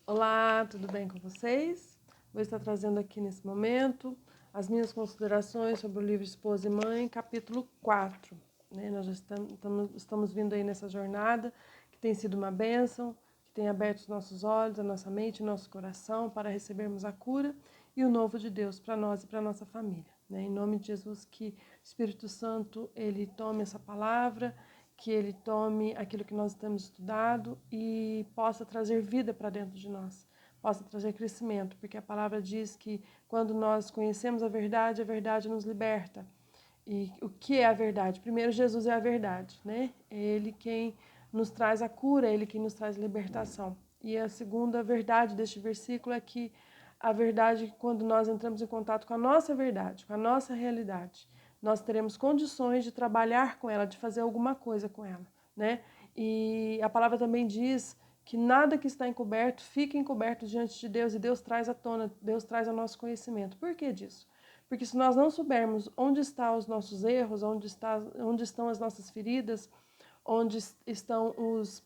Olá, tudo bem com vocês? Vou estar trazendo aqui nesse momento as minhas considerações sobre o livro Esposa e Mãe, capítulo 4. Nós já estamos vindo aí nessa jornada que tem sido uma bênção, que tem aberto os nossos olhos, a nossa mente, o nosso coração para recebermos a cura e o novo de Deus para nós e para a nossa família. Em nome de Jesus, que o Espírito Santo ele tome essa palavra, que ele tome aquilo que nós temos estudado e possa trazer vida para dentro de nós, possa trazer crescimento, porque a palavra diz que quando nós conhecemos a verdade nos liberta. E o que é a verdade? Primeiro, Jesus é a verdade, né? É Ele quem nos traz a cura, é Ele quem nos traz a libertação. E a segunda verdade deste versículo é que a verdade, quando nós entramos em contato com a nossa verdade, com a nossa realidade, nós teremos condições de trabalhar com ela, de fazer alguma coisa com ela, né? E a palavra também diz que nada que está encoberto fica encoberto diante de Deus e Deus traz à tona, Deus traz ao nosso conhecimento. Por que disso? Porque se nós não soubermos onde estão os nossos erros, onde estão as nossas feridas, onde estão os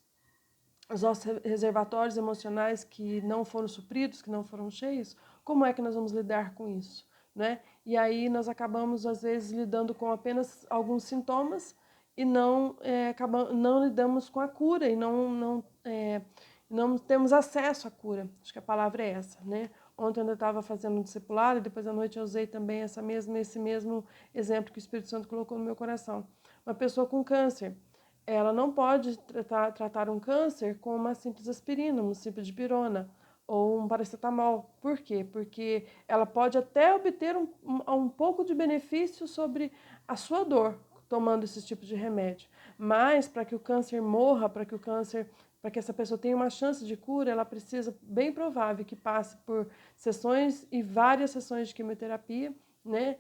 nossos reservatórios emocionais que não foram supridos, que não foram cheios, como é que nós vamos lidar com isso, né? E aí nós acabamos, às vezes, lidando com apenas alguns sintomas e não lidamos com a cura e não temos acesso à cura. Acho que a palavra é essa, né? Ontem eu estava fazendo um discipulado e depois à noite eu usei também esse mesmo exemplo que o Espírito Santo colocou no meu coração. Uma pessoa com câncer, ela não pode tratar um câncer com uma simples aspirina, um simples dipirona ou um paracetamol. Por quê? Porque ela pode até obter um pouco de benefício sobre a sua dor tomando esse tipo de remédio. Mas para que o câncer morra, para que essa pessoa tenha uma chance de cura, ela precisa, bem provável, que passe por sessões e várias sessões de quimioterapia, né?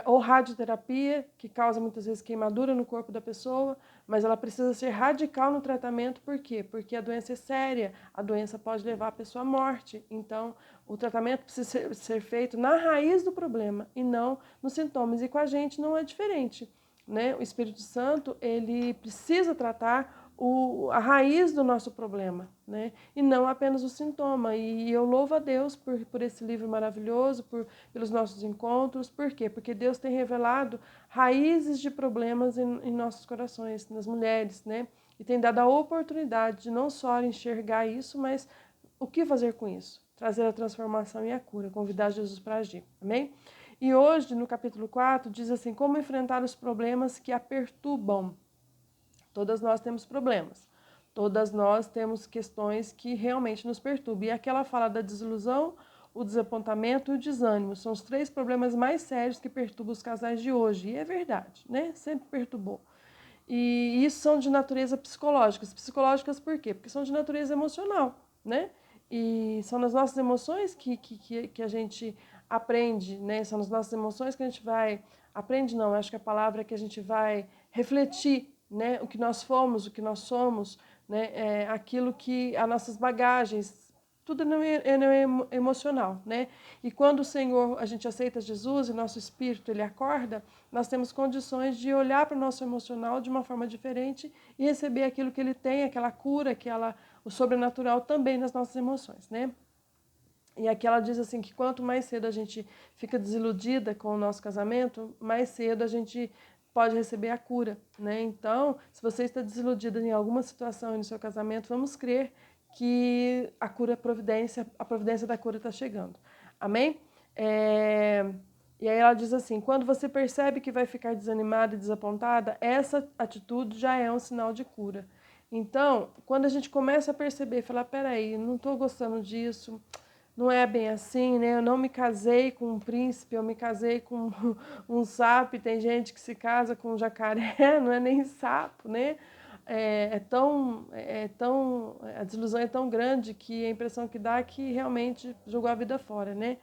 Ou radioterapia, que causa muitas vezes queimadura no corpo da pessoa, mas ela precisa ser radical no tratamento, por quê? Porque a doença é séria, a doença pode levar a pessoa à morte. Então, o tratamento precisa ser feito na raiz do problema e não nos sintomas. E com a gente não é diferente, né? O Espírito Santo, ele precisa tratar a raiz do nosso problema, né? E não apenas o sintoma. E eu louvo a Deus por esse livro maravilhoso, pelos nossos encontros. Por quê? Porque Deus tem revelado raízes de problemas em nossos corações, nas mulheres, né? E tem dado a oportunidade de não só enxergar isso, mas o que fazer com isso? Trazer a transformação e a cura, convidar Jesus para agir. Amém? E hoje, no capítulo 4, diz assim: como enfrentar os problemas que a perturbam. Todas nós temos problemas. Todas nós temos questões que realmente nos perturbam. E aqui ela fala da desilusão, o desapontamento e o desânimo. São os três problemas mais sérios que perturbam os casais de hoje. E é verdade, né? Sempre perturbou. E isso são de natureza psicológicas. Psicológicas por quê? Porque são de natureza emocional, né? E são nas nossas emoções que a gente aprende, né? São nas nossas emoções que a gente vai... Aprende não, acho que a palavra é que a gente vai refletir, né? O que nós fomos, o que nós somos, né? Aquilo que... as nossas bagagens, tudo é emocional, né? E quando o Senhor, a gente aceita Jesus e nosso espírito, ele acorda, nós temos condições de olhar para o nosso emocional de uma forma diferente e receber aquilo que ele tem, aquela cura, o sobrenatural também nas nossas emoções, né? E aqui ela diz assim que quanto mais cedo a gente fica desiludida com o nosso casamento, mais cedo a gente pode receber a cura, né? Então, se você está desiludida em alguma situação no seu casamento, vamos crer que a providência da cura está chegando. Amém? E aí ela diz assim, quando você percebe que vai ficar desanimada e desapontada, essa atitude já é um sinal de cura. Então, quando a gente começa a perceber, falar, peraí, não estou gostando disso, não é bem assim, né? Eu não me casei com um príncipe, eu me casei com um sapo, e tem gente que se casa com um jacaré, não é nem sapo, né? A desilusão é tão grande que a impressão que dá é que realmente jogou a vida fora, né?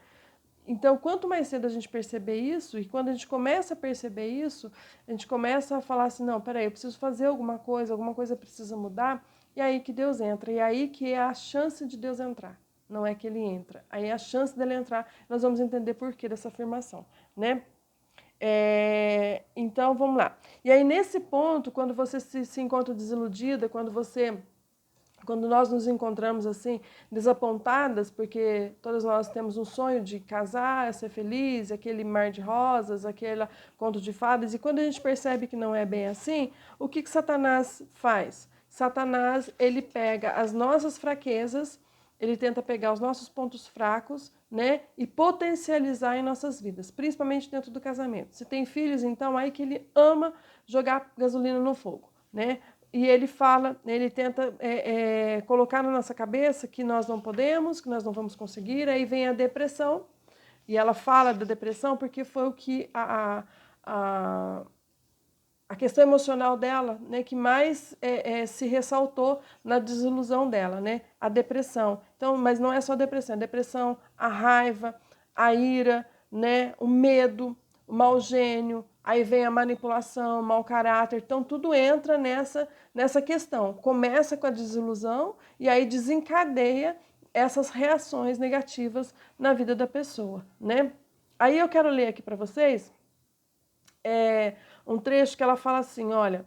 Então, quanto mais cedo a gente perceber isso, e quando a gente começa a perceber isso, a gente começa a falar assim, não, peraí, eu preciso fazer alguma coisa precisa mudar, e aí que Deus entra, e aí que é a chance de Deus entrar, não é que ele entra. Aí a chance dele entrar, nós vamos entender por que dessa afirmação, né? Então, vamos lá. E aí, nesse ponto, quando você se encontra desiludida, quando você Quando nós nos encontramos assim, desapontadas, porque todas nós temos um sonho de casar, ser feliz, aquele mar de rosas, aquele conto de fadas, e quando a gente percebe que não é bem assim, o que Satanás faz? Satanás, ele pega as nossas fraquezas, ele tenta pegar os nossos pontos fracos, né, e potencializar em nossas vidas, principalmente dentro do casamento. Se tem filhos, então, aí que ele ama jogar gasolina no fogo, né? E ele fala, ele tenta colocar na nossa cabeça que nós não podemos, que nós não vamos conseguir, aí vem a depressão, e ela fala da depressão porque foi o que a questão emocional dela, né, que mais se ressaltou na desilusão dela, né, a depressão. Então, mas não é só a depressão, a raiva, a ira, né, o medo, o mau gênio, aí vem a manipulação, o mau caráter, então tudo entra nessa questão. Começa com a desilusão e aí desencadeia essas reações negativas na vida da pessoa, né? Aí eu quero ler aqui para vocês um trecho que ela fala assim, olha,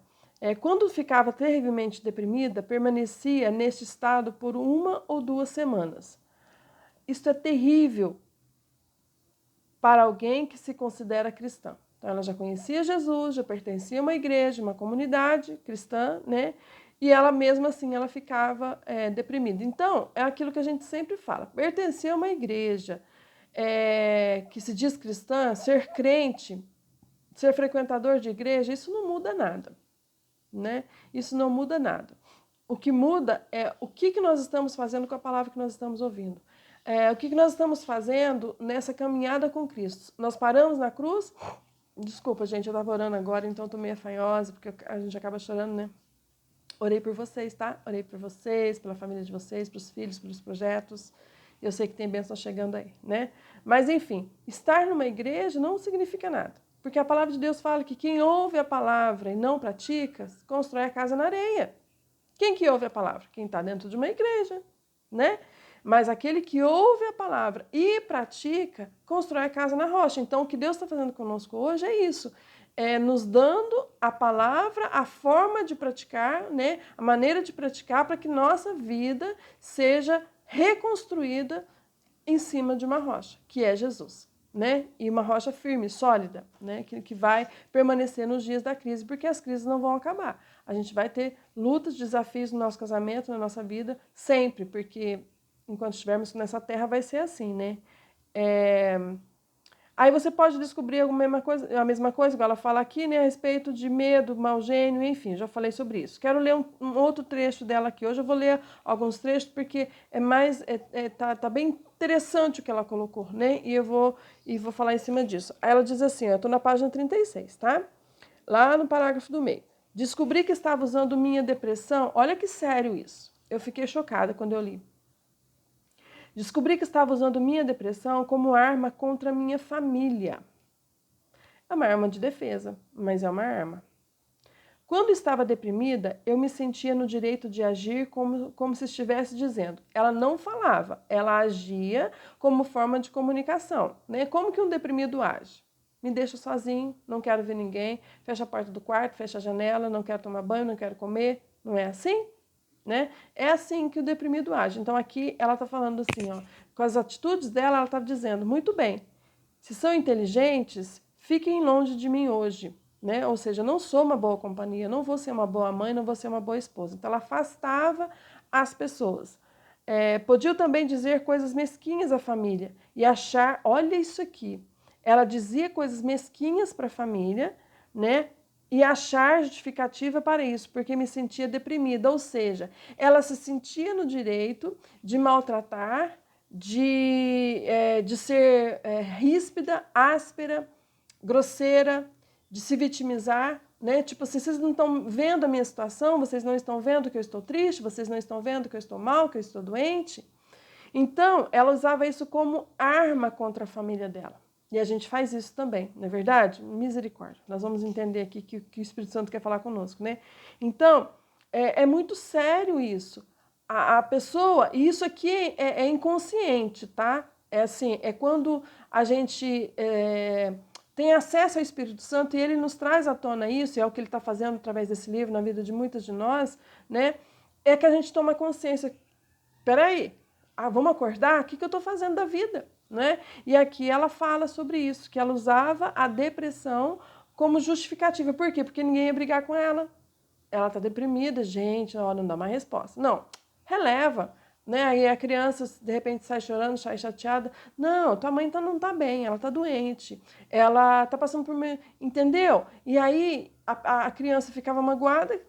quando ficava terrivelmente deprimida, permanecia neste estado por 1 ou 2 semanas. Isto é terrível para alguém que se considera cristã. Então, ela já conhecia Jesus, já pertencia a uma igreja, uma comunidade cristã, né? E ela mesmo assim, ela ficava deprimida. Então, é aquilo que a gente sempre fala, pertencer a uma igreja que se diz cristã, ser crente, ser frequentador de igreja, isso não muda nada, né? Isso não muda nada. O que muda é o que nós estamos fazendo com a palavra que nós estamos ouvindo. O que nós estamos fazendo nessa caminhada com Cristo. Nós paramos na cruz. Desculpa, gente, eu estava orando agora, então estou meio afanhosa, porque a gente acaba chorando, né? Orei por vocês, tá? Orei por vocês, pela família de vocês, pelos filhos, pelos projetos. Eu sei que tem bênção chegando aí, né? Mas, enfim, estar numa igreja não significa nada. Porque a palavra de Deus fala que quem ouve a palavra e não pratica, constrói a casa na areia. Quem que ouve a palavra? Quem está dentro de uma igreja, né? Mas aquele que ouve a palavra e pratica, constrói a casa na rocha. Então, o que Deus está fazendo conosco hoje é isso. É nos dando a palavra, a forma de praticar, né? A maneira de praticar para que nossa vida seja reconstruída em cima de uma rocha, que é Jesus, né? E uma rocha firme, sólida, né? Que vai permanecer nos dias da crise, porque as crises não vão acabar. A gente vai ter lutas, desafios no nosso casamento, na nossa vida, sempre, porque enquanto estivermos nessa terra vai ser assim, né? Aí você pode descobrir a mesma coisa, igual ela fala aqui, né, a respeito de medo, mau gênio, enfim, já falei sobre isso. Quero ler um outro trecho dela aqui. Hoje eu vou ler alguns trechos porque tá bem interessante o que ela colocou, né? E eu vou falar em cima disso. Aí ela diz assim, eu estou na página 36, tá? Lá no parágrafo do meio. Descobri que estava usando minha depressão. Olha que sério isso. Eu fiquei chocada quando eu li. Descobri que estava usando minha depressão como arma contra minha família. É uma arma de defesa, mas é uma arma. Quando estava deprimida, eu me sentia no direito de agir como se estivesse dizendo. Ela não falava, ela agia como forma de comunicação, né? Como que um deprimido age? Me deixa sozinho, não quero ver ninguém, fecha a porta do quarto, fecha a janela, não quero tomar banho, não quero comer. Não é assim? Né? É assim que o deprimido age. Então aqui ela está falando assim, ó, com as atitudes dela, ela está dizendo, muito bem, se são inteligentes, fiquem longe de mim hoje, né? Ou seja, não sou uma boa companhia, não vou ser uma boa mãe, não vou ser uma boa esposa. Então ela afastava as pessoas. Podia também dizer coisas mesquinhas à família e achar, olha isso aqui, ela dizia coisas mesquinhas para a família, né? E achar justificativa para isso, porque me sentia deprimida. Ou seja, ela se sentia no direito de maltratar, de ser ríspida, áspera, grosseira, de se vitimizar, né? Tipo assim, vocês não estão vendo a minha situação, vocês não estão vendo que eu estou triste, vocês não estão vendo que eu estou mal, que eu estou doente. Então, ela usava isso como arma contra a família dela. E a gente faz isso também, não é verdade? Misericórdia. Nós vamos entender aqui que o Espírito Santo quer falar conosco, né? Então, é muito sério isso. A pessoa, e isso aqui é inconsciente, tá? É assim, é quando a gente tem acesso ao Espírito Santo e ele nos traz à tona isso, e é o que ele está fazendo através desse livro na vida de muitas de nós, né? é que a gente toma consciência. Peraí, vamos acordar? O que eu estou fazendo da vida? Né? E aqui ela fala sobre isso, que ela usava a depressão como justificativa. Por quê? Porque ninguém ia brigar com ela. Ela está deprimida, gente, ó, não dá mais resposta. Não, releva. Né? Aí a criança, de repente, sai chorando, sai chateada. Não, tua mãe não tá bem, ela tá doente. Ela tá passando por... Entendeu? E aí a criança ficava magoada,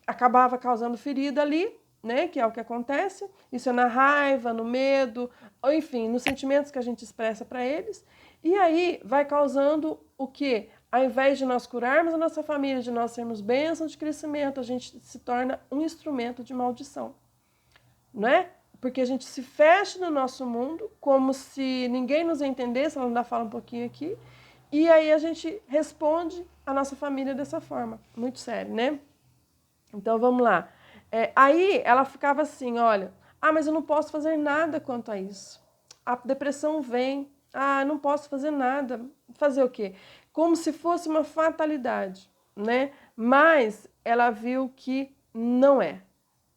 acabava causando ferida ali, né? Que é o que acontece. Isso é na raiva, no medo, ou enfim, nos sentimentos que a gente expressa para eles. E aí vai causando o quê? Ao invés de nós curarmos a nossa família, de nós sermos bênçãos de crescimento, a gente se torna um instrumento de maldição, não é? Porque a gente se fecha no nosso mundo, como se ninguém nos entendesse, ela ainda fala um pouquinho aqui, e aí a gente responde a nossa família dessa forma. Muito sério, né? Então vamos lá. Aí ela ficava assim, olha, mas eu não posso fazer nada quanto a isso. A depressão vem, não posso fazer nada. Fazer o quê? Como se fosse uma fatalidade, né? Mas ela viu que não é.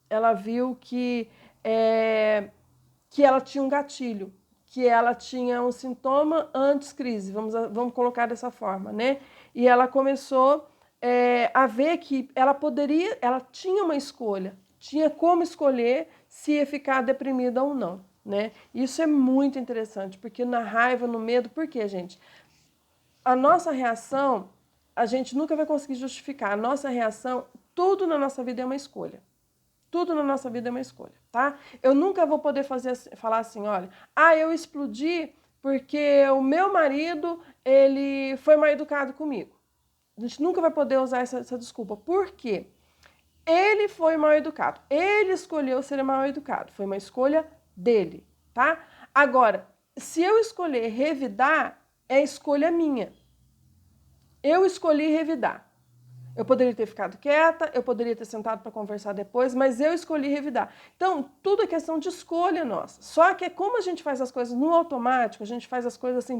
Ela viu que ela tinha um gatilho, que ela tinha um sintoma antes crise, vamos colocar dessa forma, né? E ela começou a ver que ela tinha uma escolha, tinha como escolher se ia ficar deprimida ou não, né? Isso é muito interessante, porque na raiva, no medo, por quê, gente? A nossa reação, a gente nunca vai conseguir justificar. A nossa reação, tudo na nossa vida é uma escolha. Tudo na nossa vida é uma escolha, tá? Eu nunca vou poder falar assim, olha, eu explodi porque o meu marido, ele foi mal educado comigo. A gente nunca vai poder usar essa desculpa. Por quê? Ele foi mal educado. Ele escolheu ser mal educado. Foi uma escolha dele, tá? Agora, se eu escolher revidar, é escolha minha. Eu escolhi revidar. Eu poderia ter ficado quieta, eu poderia ter sentado para conversar depois, mas eu escolhi revidar. Então, tudo é questão de escolha nossa. Só que como a gente faz as coisas no automático, a gente faz as coisas assim,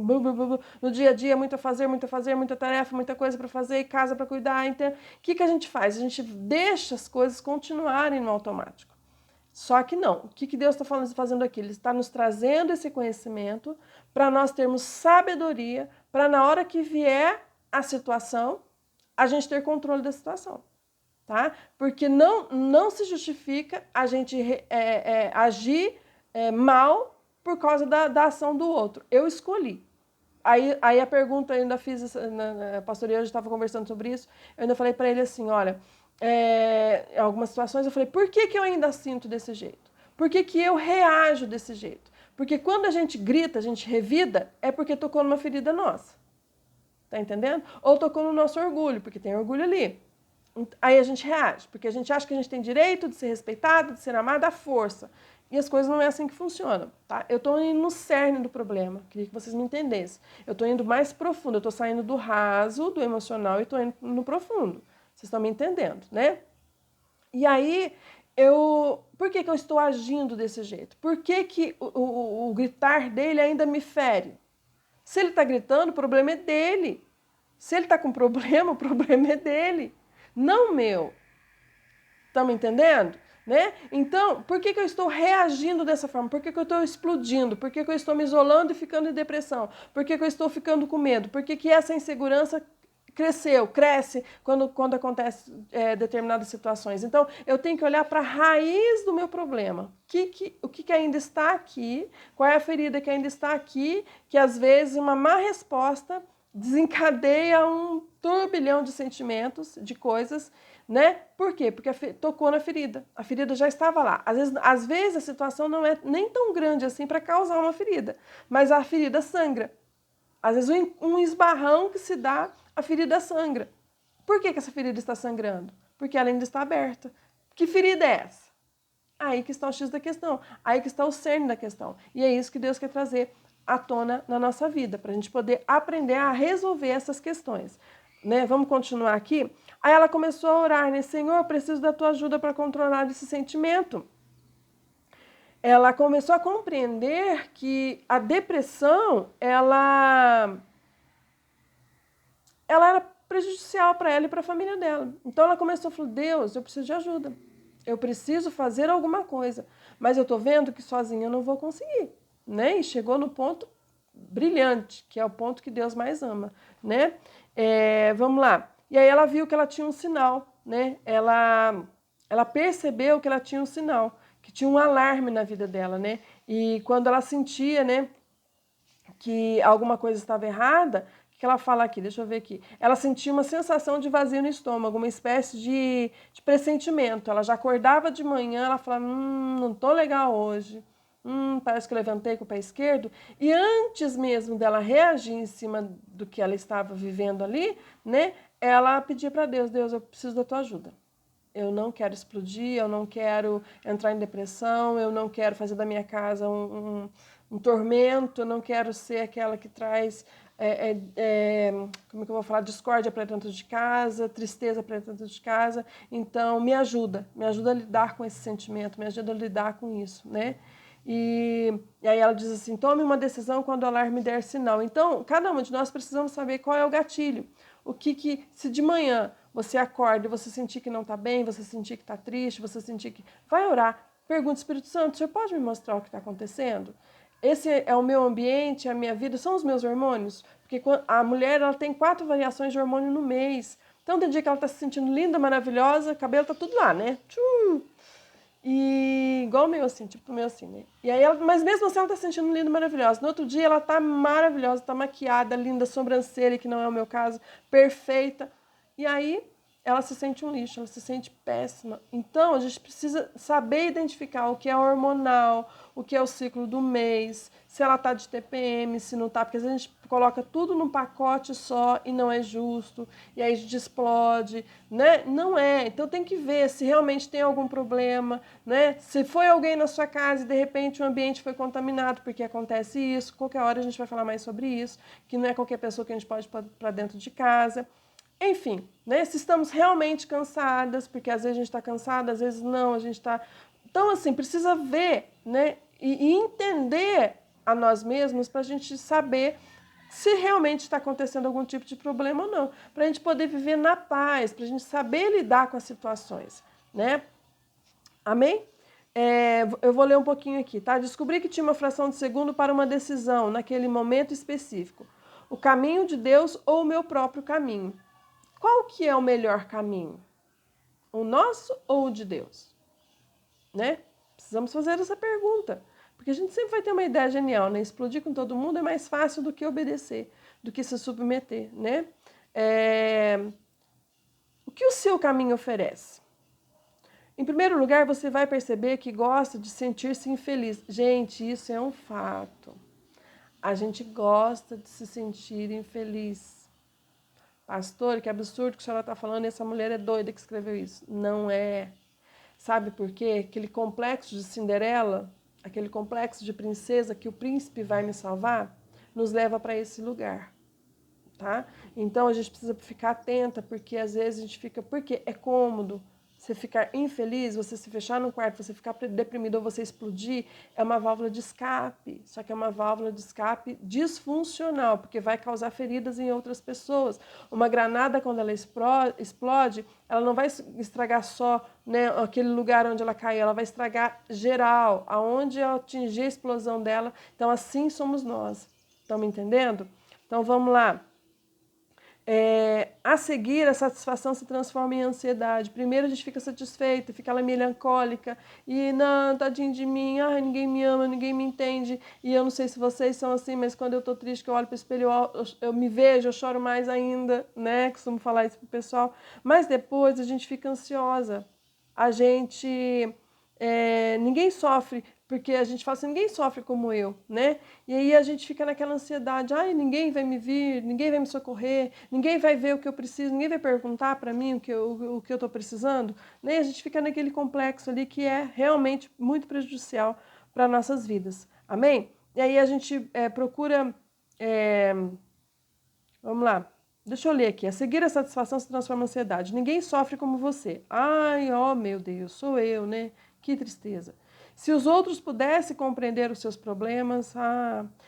no dia a dia, muito a fazer, muita tarefa, muita coisa para fazer, e casa para cuidar. Então, o que a gente faz? A gente deixa as coisas continuarem no automático. Só que não. O que Deus está fazendo aqui? Ele está nos trazendo esse conhecimento para nós termos sabedoria, para na hora que vier a situação, a gente ter controle da situação, tá? Porque não se justifica a gente agir mal por causa da ação do outro. Eu escolhi. Aí a pergunta, eu ainda fiz, a pastoria hoje estava conversando sobre isso, eu ainda falei para ele assim, olha, em algumas situações eu falei, por que eu ainda sinto desse jeito? Por que eu reajo desse jeito? Porque quando a gente grita, a gente revida, é porque tocou numa ferida nossa. Tá entendendo? Ou tocou no nosso orgulho, porque tem orgulho ali. Aí a gente reage, porque a gente acha que a gente tem direito de ser respeitado, de ser amado à força. E as coisas não é assim que funcionam, tá? Eu tô indo no cerne do problema, queria que vocês me entendessem. Eu tô indo mais profundo, eu tô saindo do raso, do emocional e tô indo no profundo. Vocês estão me entendendo, né? E aí, por que eu estou agindo desse jeito? Por que o gritar dele ainda me fere? Se ele está gritando, o problema é dele. Se ele está com problema, o problema é dele, não meu. Estão me entendendo? Né? Então, por que eu estou reagindo dessa forma? Por que eu estou explodindo? Por que eu estou me isolando e ficando em depressão? Por que eu estou ficando com medo? Por que essa insegurança cresce quando acontece determinadas situações? Então, eu tenho que olhar para a raiz do meu problema. O que ainda está aqui? Qual é a ferida que ainda está aqui? Que às vezes uma má resposta desencadeia um turbilhão de sentimentos, de coisas, né? Por quê? Porque tocou na ferida. A ferida já estava lá. Às vezes a situação não é nem tão grande assim para causar uma ferida, mas a ferida sangra. Às vezes um esbarrão que se dá, a ferida sangra. Por que essa ferida está sangrando? Porque ela ainda está aberta. Que ferida é essa? Aí que está o X da questão. Aí que está o cerne da questão. E é isso que Deus quer trazer à tona na nossa vida, para a gente poder aprender a resolver essas questões. Né? Vamos continuar aqui? Aí ela começou a orar, né? Senhor, eu preciso da tua ajuda para controlar esse sentimento. Ela começou a compreender que a depressão, ela era prejudicial para ela e para a família dela. Então ela começou a falar, Deus, eu preciso de ajuda. Eu preciso fazer alguma coisa, mas eu tô vendo que sozinha eu não vou conseguir, né? E chegou no ponto brilhante, que é o ponto que Deus mais ama, né? Vamos lá. E aí ela viu que ela tinha um sinal, né? Ela percebeu que ela tinha um sinal, que tinha um alarme na vida dela, né? E quando ela sentia, né, que alguma coisa estava errada, o que ela fala aqui? Deixa eu ver aqui. Ela sentia uma sensação de vazio no estômago, uma espécie de pressentimento. Ela já acordava de manhã, ela falava, não tô legal hoje. Parece que eu levantei com o pé esquerdo. E antes mesmo dela reagir em cima do que ela estava vivendo ali, né? Ela pedia para Deus, Deus, eu preciso da tua ajuda. Eu não quero explodir, eu não quero entrar em depressão, eu não quero fazer da minha casa um tormento, eu não quero ser aquela que traz, como é que eu vou falar, discórdia para dentro de casa, tristeza para dentro de casa. Então, me ajuda a lidar com esse sentimento, me ajuda a lidar com isso, né? E aí ela diz assim, tome uma decisão quando o alarme der sinal. Então, cada um de nós precisamos saber qual é o gatilho. Se de manhã você acorda e você sentir que não está bem, você sentir que está triste, você sentir que... Vai orar, pergunta, Espírito Santo, o Senhor pode me mostrar o que está acontecendo? Esse é o meu ambiente, a minha vida, são os meus hormônios? Porque a mulher ela tem 4 variações de hormônio no mês. Então, tem dia que ela está se sentindo linda, maravilhosa, cabelo está tudo lá, né? E igual o meu, assim, tipo o meu, assim, né? E aí mas mesmo assim ela tá se sentindo linda, maravilhosa. No outro dia ela tá maravilhosa, tá maquiada, linda, sobrancelha, que não é o meu caso, perfeita. E aí ela se sente um lixo, ela se sente péssima. Então a gente precisa saber identificar o que é hormonal, o que é o ciclo do mês, se ela tá de TPM, se não tá, porque às vezes a gente coloca tudo num pacote só e não é justo, e aí a gente explode, né? Não é. Então tem que ver se realmente tem algum problema, né? Se foi alguém na sua casa e de repente o ambiente foi contaminado, porque acontece isso, qualquer hora a gente vai falar mais sobre isso, que não é qualquer pessoa que a gente pode ir para dentro de casa. Enfim, né? Se estamos realmente cansadas, porque às vezes a gente está cansada, às vezes não, a gente está... Então, assim, precisa ver, né? E entender a nós mesmos para a gente saber se realmente está acontecendo algum tipo de problema ou não. Para a gente poder viver na paz, para a gente saber lidar com as situações, né? Amém? Eu vou ler um pouquinho aqui, tá? Descobri que tinha uma fração de segundo para uma decisão, naquele momento específico. O caminho de Deus ou o meu próprio caminho? Qual que é o melhor caminho? O nosso ou o de Deus? Né? Precisamos fazer essa pergunta. Porque a gente sempre vai ter uma ideia genial, né? Explodir com todo mundo é mais fácil do que obedecer, do que se submeter, né? O que o seu caminho oferece? Em primeiro lugar, você vai perceber que gosta de sentir-se infeliz. Gente, isso é um fato. A gente gosta de se sentir infeliz. Pastor, que absurdo que a senhora está falando, essa mulher é doida que escreveu isso. Não é. Sabe por quê? Aquele complexo de Cinderela, aquele complexo de princesa que o príncipe vai me salvar, nos leva para esse lugar, tá? Então a gente precisa ficar atenta, porque às vezes a gente fica... Porque é cômodo. Você ficar infeliz, você se fechar no quarto, você ficar deprimido ou você explodir, é uma válvula de escape. Só que é uma válvula de escape disfuncional, porque vai causar feridas em outras pessoas. Uma granada, quando ela explode, ela não vai estragar só, né, aquele lugar onde ela caiu, ela vai estragar geral, aonde atingir a explosão dela. Então, assim somos nós. Estão me entendendo? Então, vamos lá. A seguir, a satisfação se transforma em ansiedade. Primeiro a gente fica satisfeita, fica ela melancólica, e não, tadinho de mim, ai, ninguém me ama, ninguém me entende, e eu não sei se vocês são assim, mas quando eu tô triste, que eu olho pro espelho, eu me vejo, eu choro mais ainda, né, costumo falar isso pro pessoal, mas depois a gente fica ansiosa, a gente... ninguém sofre, porque a gente fala assim, ninguém sofre como eu, né? E aí a gente fica naquela ansiedade, ai, ninguém vai me vir, ninguém vai me socorrer, ninguém vai ver o que eu preciso, ninguém vai perguntar para mim o que eu tô precisando, né? A gente fica naquele complexo ali que é realmente muito prejudicial para nossas vidas, amém? E aí a gente procura, vamos lá, deixa eu ler aqui, a seguir a satisfação se transforma em ansiedade, ninguém sofre como você, ai, ó, meu Deus, sou eu, né? Que tristeza. Se os outros pudessem compreender os seus problemas,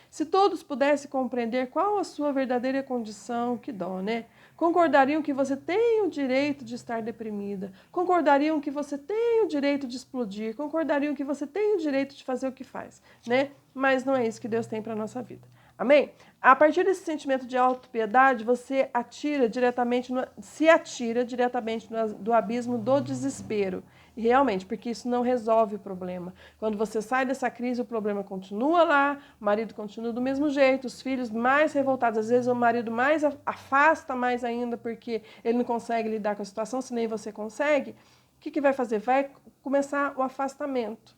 se todos pudessem compreender qual a sua verdadeira condição, que dó, né? concordariam que você tem o direito de estar deprimida, concordariam que você tem o direito de explodir, concordariam que você tem o direito de fazer o que faz, né? Mas não é isso que Deus tem para a nossa vida. Amém? A partir desse sentimento de autopiedade, você se atira diretamente do abismo do desespero. E realmente, porque isso não resolve o problema. Quando você sai dessa crise, o problema continua lá, o marido continua do mesmo jeito, os filhos mais revoltados, às vezes o marido mais afasta mais ainda, porque ele não consegue lidar com a situação, se nem você consegue. O que vai fazer? Vai começar o afastamento.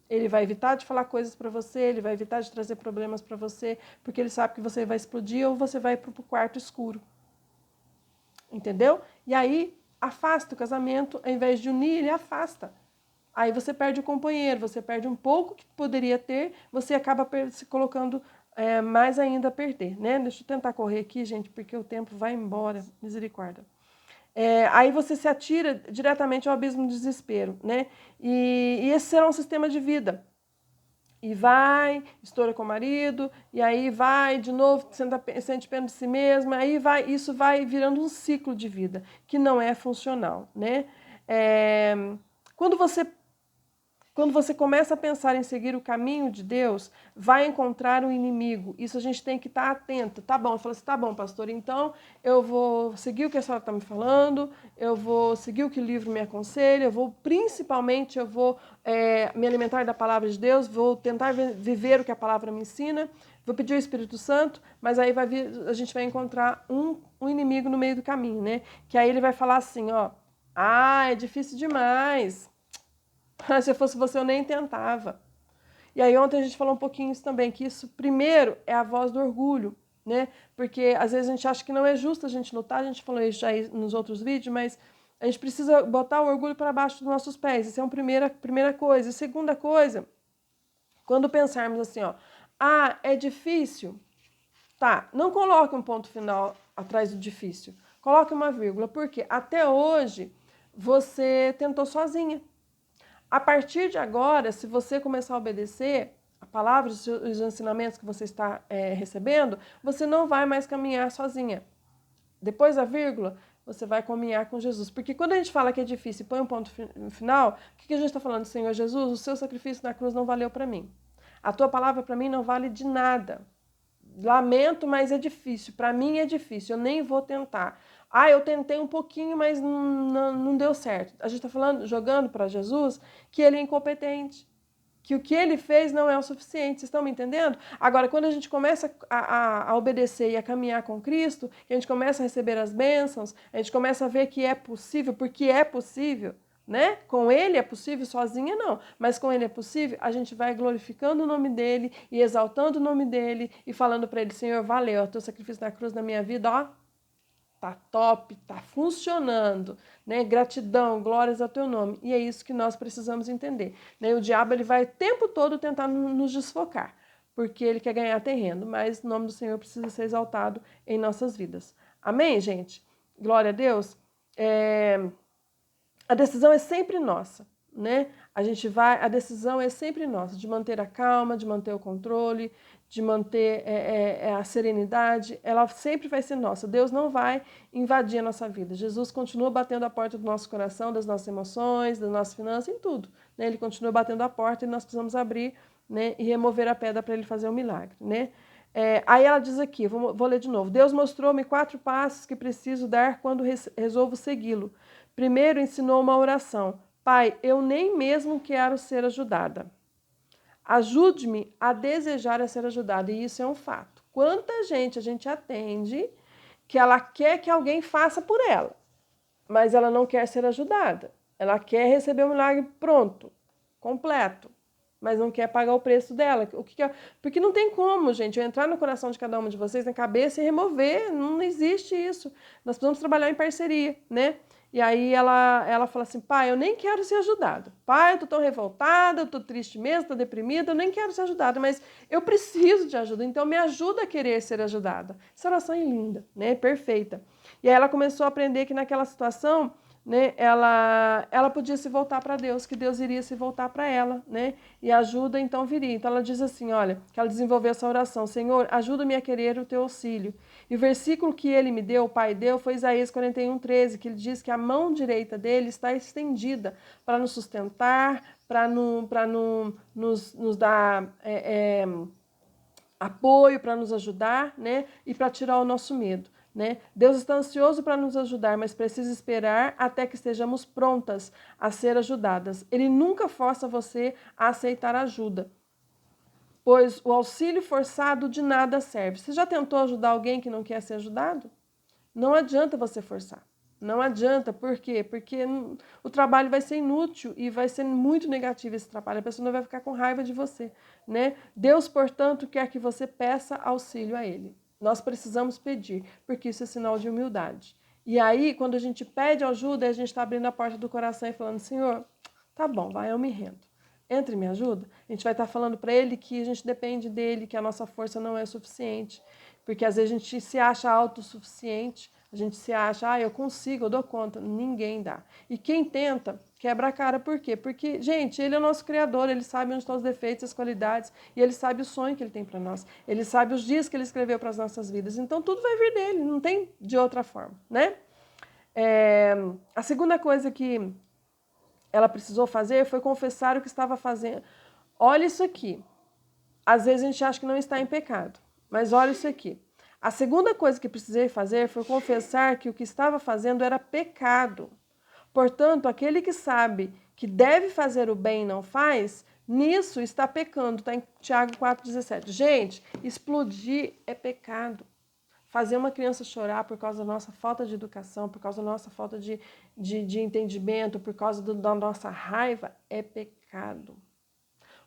Ele vai evitar de falar coisas para você, ele vai evitar de trazer problemas para você, porque ele sabe que você vai explodir ou você vai para o quarto escuro. Entendeu? E aí afasta o casamento, ao invés de unir, ele afasta. Aí você perde o companheiro, você perde um pouco que poderia ter, você acaba se colocando mais ainda a perder, né? Deixa eu tentar correr aqui, gente, porque o tempo vai embora, misericórdia. Aí você se atira diretamente ao abismo do desespero, né? E esse será um sistema de vida. E vai, estoura com o marido, e aí vai, de novo, sente pena de si mesma, aí vai, isso vai virando um ciclo de vida, que não é funcional, né? Quando você começa a pensar em seguir o caminho de Deus, vai encontrar um inimigo. Isso a gente tem que estar atento. Tá bom, eu falo assim, tá bom, pastor, então eu vou seguir o que a senhora está me falando, eu vou seguir o que o livro me aconselha, principalmente eu vou me alimentar da palavra de Deus, vou tentar viver o que a palavra me ensina, vou pedir o Espírito Santo, mas aí a gente vai encontrar um inimigo no meio do caminho, né? Que aí ele vai falar assim, ó, é difícil demais. Se eu fosse você, eu nem tentava. E aí ontem a gente falou um pouquinho isso também, que isso primeiro é a voz do orgulho, né? Porque às vezes a gente acha que não é justo a gente lutar, a gente falou isso já nos outros vídeos, mas a gente precisa botar o orgulho para baixo dos nossos pés. Isso é a primeira coisa. E segunda coisa, quando pensarmos assim, ó, é difícil, tá, não coloque um ponto final atrás do difícil, coloque uma vírgula, porque até hoje você tentou sozinha. A partir de agora, se você começar a obedecer a palavra, os ensinamentos que você está recebendo, você não vai mais caminhar sozinha. Depois da vírgula, você vai caminhar com Jesus. Porque quando a gente fala que é difícil e põe um ponto final, o que a gente está falando? Senhor Jesus, o seu sacrifício na cruz não valeu para mim. A tua palavra para mim não vale de nada. Lamento, mas é difícil. Para mim é difícil, eu nem vou tentar. Eu tentei um pouquinho, mas não deu certo. A gente está jogando para Jesus que ele é incompetente, que o que ele fez não é o suficiente. Vocês estão me entendendo? Agora, quando a gente começa a obedecer e a caminhar com Cristo, que a gente começa a receber as bênçãos, a gente começa a ver que é possível, porque é possível, né? Com ele é possível, sozinha não, mas com ele é possível, a gente vai glorificando o nome dele e exaltando o nome dele e falando para ele, Senhor, valeu, o teu sacrifício na cruz na minha vida, ó, tá top, tá funcionando, né? Gratidão, glórias ao teu nome. E é isso que nós precisamos entender, né? O diabo ele vai o tempo todo tentar nos desfocar, porque ele quer ganhar terreno, mas o nome do Senhor precisa ser exaltado em nossas vidas. Amém, gente? Glória a Deus. A decisão é sempre nossa, né? A decisão é sempre nossa, de manter a calma, de manter o controle, de manter a serenidade, ela sempre vai ser nossa. Deus não vai invadir a nossa vida. Jesus continua batendo a porta do nosso coração, das nossas emoções, das nossas finanças, em tudo, né? Ele continua batendo a porta e nós precisamos abrir, né? E remover a pedra para ele fazer um milagre, né? Aí ela diz aqui, vou ler de novo. Deus mostrou-me 4 passos que preciso dar quando resolvo segui-lo. Primeiro ensinou uma oração. Pai, eu nem mesmo quero ser ajudada. Ajude-me a desejar a ser ajudada. E isso é um fato. Quanta gente a gente atende que ela quer que alguém faça por ela, mas ela não quer ser ajudada. Ela quer receber um milagre pronto, completo, mas não quer pagar o preço dela. Porque não tem como, gente, eu entrar no coração de cada uma de vocês, na cabeça e remover. Não existe isso. Nós precisamos trabalhar em parceria, né? E aí ela fala assim, pai, eu nem quero ser ajudada. Pai, eu tô tão revoltada, eu tô triste mesmo, tô deprimida, eu nem quero ser ajudada, mas eu preciso de ajuda, então me ajuda a querer ser ajudada. Essa oração é linda, né? Perfeita. E aí ela começou a aprender que naquela situação né, ela podia se voltar para Deus, que Deus iria se voltar para ela, né, e a ajuda então viria. Então ela diz assim, olha, que ela desenvolveu essa oração, Senhor, ajuda-me a querer o teu auxílio. E o versículo que ele me deu, o Pai deu, foi Isaías 41:13, que ele diz que a mão direita dele está estendida para nos sustentar, para nos dar apoio, para nos ajudar, né, e para tirar o nosso medo. Né? Deus está ansioso para nos ajudar, mas precisa esperar até que estejamos prontas a ser ajudadas. Ele nunca força você a aceitar ajuda, pois o auxílio forçado de nada serve. Você já tentou ajudar alguém que não quer ser ajudado? Não adianta você forçar. Não adianta, por quê? Porque o trabalho vai ser inútil e vai ser muito negativo esse trabalho. A pessoa não vai ficar com raiva de você, né? Deus, portanto, quer que você peça auxílio a Ele. Nós precisamos pedir, porque isso é sinal de humildade. E aí, quando a gente pede ajuda, a gente está abrindo a porta do coração e falando, Senhor, tá bom, vai, eu me rendo. Entra e me ajuda. A gente vai estar falando para Ele que a gente depende dEle, que a nossa força não é suficiente. Porque às vezes a gente se acha autossuficiente, a gente se acha, eu consigo, eu dou conta. Ninguém dá. E quem tenta, quebra a cara. Por quê? Porque, gente, ele é o nosso Criador, ele sabe onde estão os defeitos, as qualidades, e ele sabe o sonho que ele tem para nós. Ele sabe os dias que ele escreveu para as nossas vidas. Então tudo vai vir dele, não tem de outra forma, né? A segunda coisa que ela precisou fazer foi confessar o que estava fazendo. Olha isso aqui. Às vezes a gente acha que não está em pecado, mas olha isso aqui. A segunda coisa que precisei fazer foi confessar que o que estava fazendo era pecado. Portanto, aquele que sabe que deve fazer o bem e não faz, nisso está pecando. Está em Tiago 4,17. Gente, explodir é pecado. Fazer uma criança chorar por causa da nossa falta de educação, por causa da nossa falta de entendimento, por causa da nossa raiva, é pecado.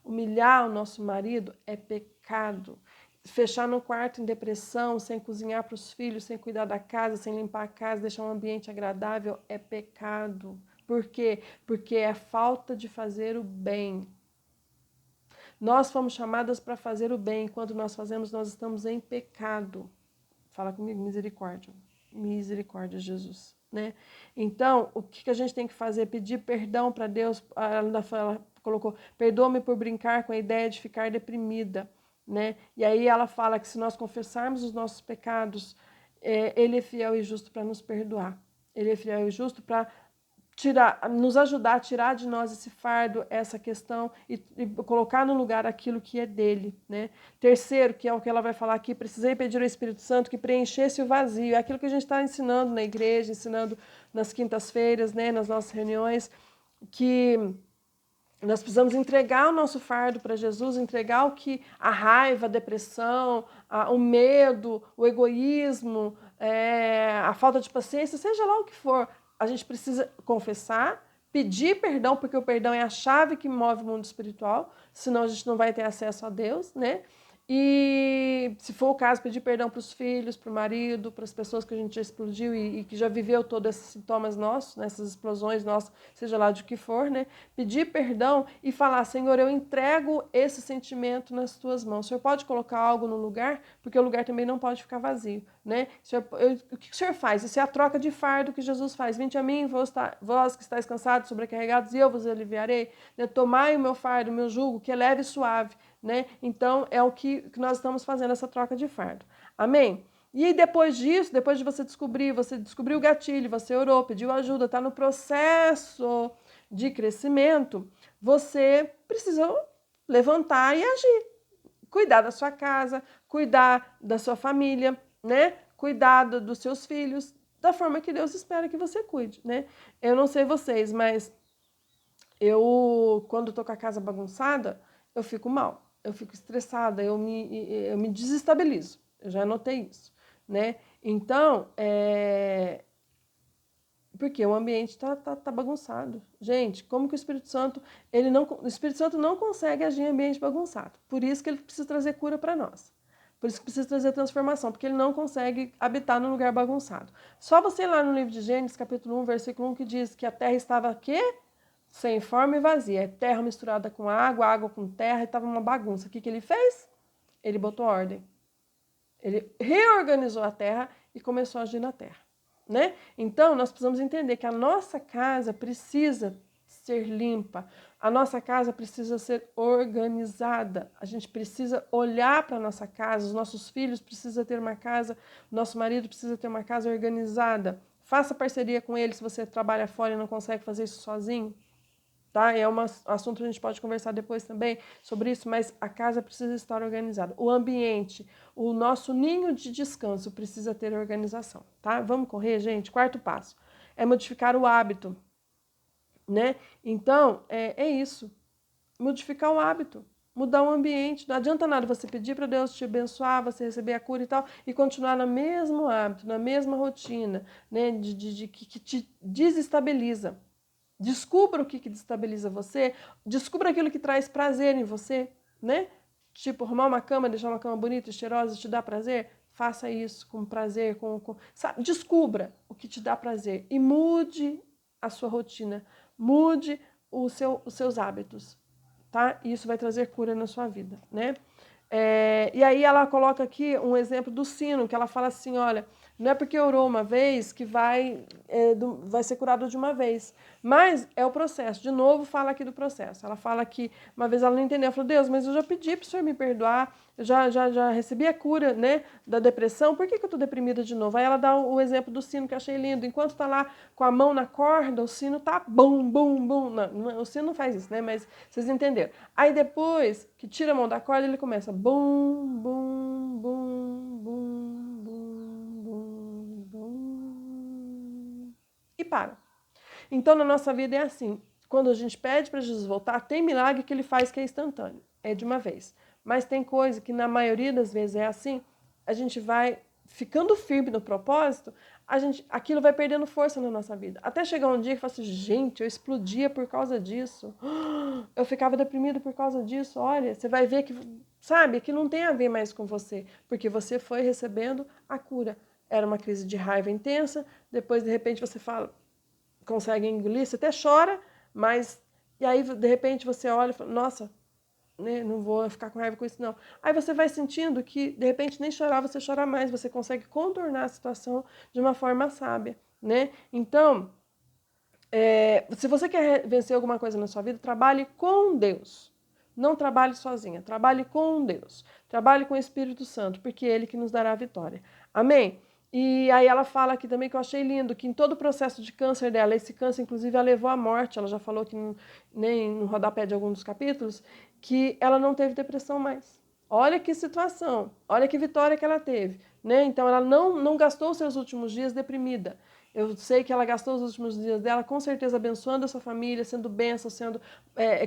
Humilhar o nosso marido é pecado. Fechar no quarto em depressão, sem cozinhar para os filhos, sem cuidar da casa, sem limpar a casa, deixar um ambiente agradável, é pecado. Por quê? Porque é falta de fazer o bem. Nós fomos chamadas para fazer o bem. Quando nós fazemos, nós estamos em pecado. Fala comigo, misericórdia. Misericórdia, Jesus. Né? Então, o que a gente tem que fazer? Pedir perdão para Deus. Ela colocou, perdoa-me por brincar com a ideia de ficar deprimida. Né? E aí ela fala que se nós confessarmos os nossos pecados, Ele é fiel e justo para nos perdoar. Ele é fiel e justo para nos ajudar a tirar de nós esse fardo, essa questão e colocar no lugar aquilo que é dele, né? Terceiro, que é o que ela vai falar aqui, precisei pedir ao Espírito Santo que preenchesse o vazio. É aquilo que a gente está ensinando na igreja, ensinando nas quintas-feiras, né? Nas nossas reuniões, que nós precisamos entregar o nosso fardo para Jesus, entregar o que a raiva, a depressão, o medo, o egoísmo, a falta de paciência, seja lá o que for, a gente precisa confessar, pedir perdão, porque o perdão é a chave que move o mundo espiritual, senão a gente não vai ter acesso a Deus, né? E, se for o caso, pedir perdão para os filhos, para o marido, para as pessoas que a gente já explodiu e que já viveu todos esses sintomas nossos, né, essas explosões nossas, seja lá de que for, né? Pedir perdão e falar, Senhor, eu entrego esse sentimento nas tuas mãos. O Senhor pode colocar algo no lugar, porque o lugar também não pode ficar vazio, né? O que o Senhor faz? Isso é a troca de fardo que Jesus faz. Vinde a mim, vós que estáis cansados, sobrecarregados, e eu vos aliviarei. Né? Tomai o meu fardo, o meu jugo, que é leve e suave. Né? Então, é o que nós estamos fazendo, essa troca de fardo. Amém? E aí, depois disso, depois de você descobriu o gatilho, você orou, pediu ajuda, está no processo de crescimento, você precisa levantar e agir. Cuidar da sua casa, cuidar da sua família, né? Cuidar dos seus filhos, da forma que Deus espera que você cuide, né? Eu não sei vocês, mas eu, quando estou com a casa bagunçada, eu fico mal. Eu fico estressada, eu me desestabilizo. Eu já notei isso, né? Então, porque o ambiente tá bagunçado. Gente, como que o Espírito Santo, o Espírito Santo não consegue agir em ambiente bagunçado. Por isso que ele precisa trazer cura para nós. Por isso que precisa trazer transformação, porque ele não consegue habitar num lugar bagunçado. Só você ir lá no livro de Gênesis, capítulo 1, versículo 1, que diz que a terra estava quê? Sem forma e vazia. Terra misturada com água, água com terra, e estava uma bagunça. O que ele fez? Ele botou ordem. Ele reorganizou a terra e começou a agir na terra. né? Então, nós precisamos entender que a nossa casa precisa ser limpa, a nossa casa precisa ser organizada, a gente precisa olhar para a nossa casa, os nossos filhos precisam ter uma casa, o nosso marido precisa ter uma casa organizada. Faça parceria com ele se você trabalha fora e não consegue fazer isso sozinho. Tá? É um assunto que a gente pode conversar depois também sobre isso, mas a casa precisa estar organizada. O ambiente, o nosso ninho de descanso precisa ter organização, tá? Vamos correr, gente? Quarto passo é modificar o hábito, né? Então, é isso. Modificar o hábito, mudar o ambiente. Não adianta nada você pedir para Deus te abençoar, você receber a cura e tal, e continuar no mesmo hábito, na mesma rotina, né? Que te desestabiliza. Descubra o que desestabiliza você, descubra aquilo que traz prazer em você, né? Tipo, arrumar uma cama, deixar uma cama bonita e cheirosa, te dá prazer? Faça isso com prazer, sabe? Descubra o que te dá prazer e mude a sua rotina, mude os seus hábitos, tá? E isso vai trazer cura na sua vida, né? E aí ela coloca aqui um exemplo do sino, que ela fala assim, olha, não é porque orou uma vez que vai ser curado de uma vez, mas é o processo. De novo, fala aqui do processo. Ela fala que uma vez ela não entendeu, ela falou, Deus, mas eu já pedi para o Senhor me perdoar, eu já recebi a cura, né, da depressão, por que eu estou deprimida de novo? Aí ela dá o exemplo do sino, que eu achei lindo. Enquanto está lá com a mão na corda, o sino tá bum, bum, bum. Não, o sino não faz isso, né, mas vocês entenderam. Aí depois que tira a mão da corda, ele começa bum, bum, bum, bum, bum, bum, bum, e para. Então, na nossa vida é assim. Quando a gente pede para Jesus voltar, tem milagre que ele faz que é instantâneo, é de uma vez. Mas tem coisa que, na maioria das vezes, é assim, a gente vai ficando firme no propósito, aquilo vai perdendo força na nossa vida. Até chegar um dia que fala assim, gente, eu explodia por causa disso. Eu ficava deprimido por causa disso. Olha, você vai ver que, sabe, que não tem a ver mais com você, porque você foi recebendo a cura. Era uma crise de raiva intensa, depois, de repente, você fala, consegue engolir, você até chora, mas... E aí, de repente, você olha e fala, nossa, né, não vou ficar com raiva com isso, não. Aí você vai sentindo que, de repente, nem chorar, você chora mais, você consegue contornar a situação de uma forma sábia, né? Então, se você quer vencer alguma coisa na sua vida, trabalhe com Deus. Não trabalhe sozinha, trabalhe com Deus. Trabalhe com o Espírito Santo, porque é Ele que nos dará a vitória. Amém? E aí ela fala aqui também que eu achei lindo, que em todo o processo de câncer dela, esse câncer inclusive a levou à morte, ela já falou que nem no rodapé de alguns dos capítulos, que ela não teve depressão mais. Olha que situação, olha que vitória que ela teve, né? Então ela não gastou os seus últimos dias deprimida. Eu sei que ela gastou os últimos dias dela com certeza abençoando a sua família, sendo bênção,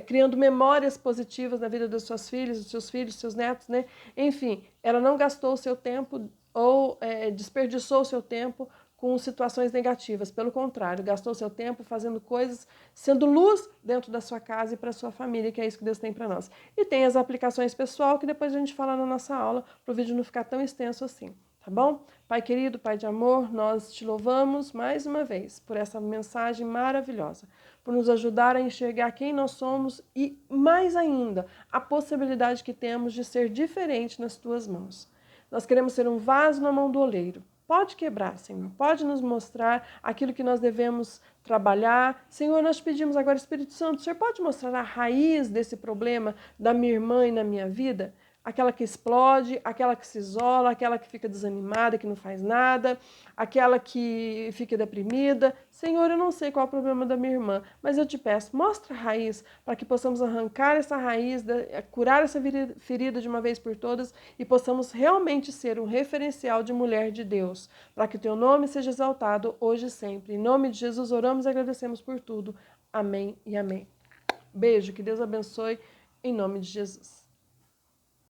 criando memórias positivas na vida dos seus filhos, dos seus netos, né? Enfim, ela não gastou o seu tempo ou desperdiçou o seu tempo com situações negativas. Pelo contrário, gastou o seu tempo fazendo coisas, sendo luz dentro da sua casa e para a sua família, que é isso que Deus tem para nós. E tem as aplicações pessoal, que depois a gente fala na nossa aula, para o vídeo não ficar tão extenso assim. Tá bom? Pai querido, Pai de amor, nós te louvamos mais uma vez por essa mensagem maravilhosa, por nos ajudar a enxergar quem nós somos e, mais ainda, a possibilidade que temos de ser diferente nas tuas mãos. Nós queremos ser um vaso na mão do oleiro. Pode quebrar, Senhor. Pode nos mostrar aquilo que nós devemos trabalhar. Senhor, nós pedimos agora, Espírito Santo, o Senhor pode mostrar a raiz desse problema da minha irmã e na minha vida? Aquela que explode, aquela que se isola, aquela que fica desanimada, que não faz nada, aquela que fica deprimida. Senhor, eu não sei qual é o problema da minha irmã, mas eu te peço, mostra a raiz, para que possamos arrancar essa raiz, curar essa ferida de uma vez por todas e possamos realmente ser um referencial de mulher de Deus, para que o teu nome seja exaltado hoje e sempre. Em nome de Jesus oramos e agradecemos por tudo. Amém e amém. Beijo, que Deus abençoe, em nome de Jesus.